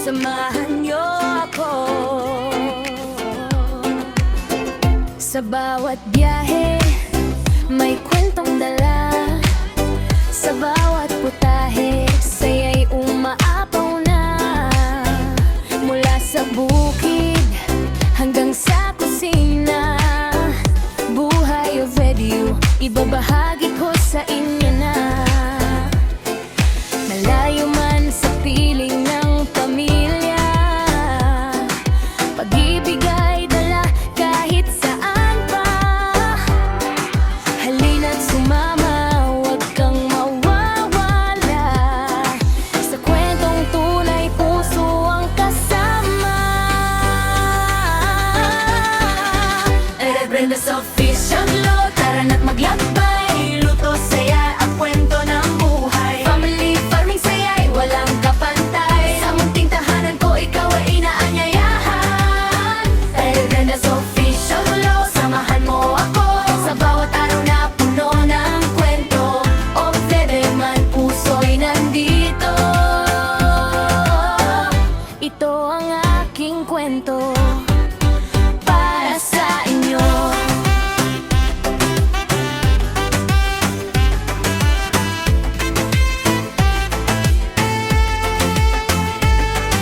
Samahan niyo ako sa bawat biyahe, may kwentong dala. Sa bawat putahe, saya'y umaapaw na. Mula sa bukid hanggang sa kusina, buhay of radio, ibabahagi ko sa inyo na. Malayo man sa piling ng pamilya, pag-ibig ay dala kahit saan pa. Halina't sumama, huwag kang mawawala. Sa kwentong tunay, puso ang kasama. Rebrenda's Official Vlog, tara na't maglakbay. Luto, saya at kwento ng buhay. Family farming, saya'y walang kapantay. Sa munting tahanan ko, ikaw ay inaanyayahan. Rebrenda's Official Vlog, samahan mo ako sa bawat araw na puno ng kwento. O bebe man, puso'y nandito. Ito ang aking kwento para sa inyo.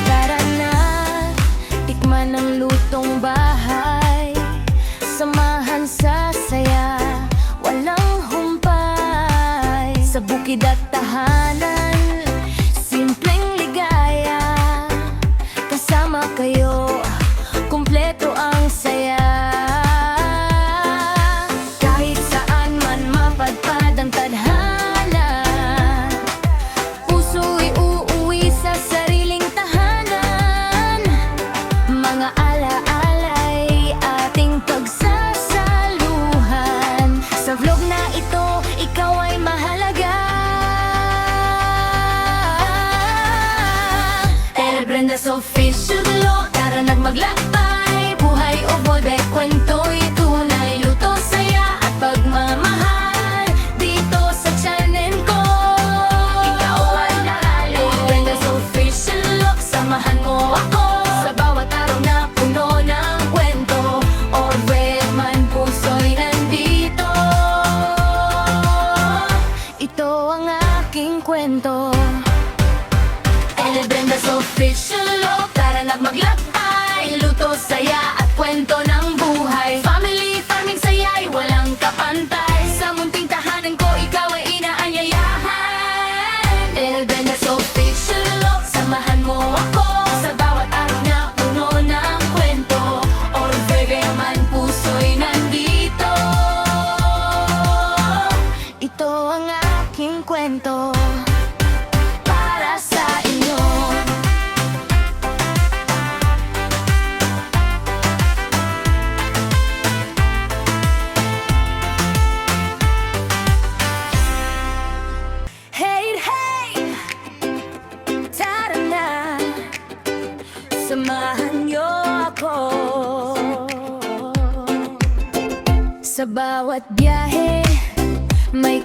Tara na, tikman ang lutong bahay. Samahan sa saya, walang humpay. Sa bukid at tahanan, simpleng ligaya. Kasama kayo, kumpleto ang saya. Kahit saan man mapadpad ang tadhana, puso'y uuwi sa sariling tahanan. Mga ala-ala'y ating pagsasaluhan. Sa vlog na ito, ikaw ay mahalaga. Rebrenda's Official Vlog, tara na't maglakbay. Buhay o boybe, kwento'y tunay. Luto, saya at pagmamahal dito sa channel ko. Ikaw ay naalala. Rebrenda's Official Vlog, samahan mo ako sa bawat araw na puno ng kwento. Orwell man, puso'y nandito. Ito ang aking kwento. Rebrenda's Official Vlog, tara na't maglakbay. Luto, saya at kwento ng buhay. Family farming, saya'y walang kapantay. Sa munting tahanan ko, ikaw ay inaanyayahan. Rebrenda's Official Vlog, samahan mo ako sa bawat araw na puno ng kwento. Orvega man, puso'y nandito. Ito ang aking kwento para sa inyo. Hey, hey! Tara na, samahan niyo ako sa bawat biyahe, may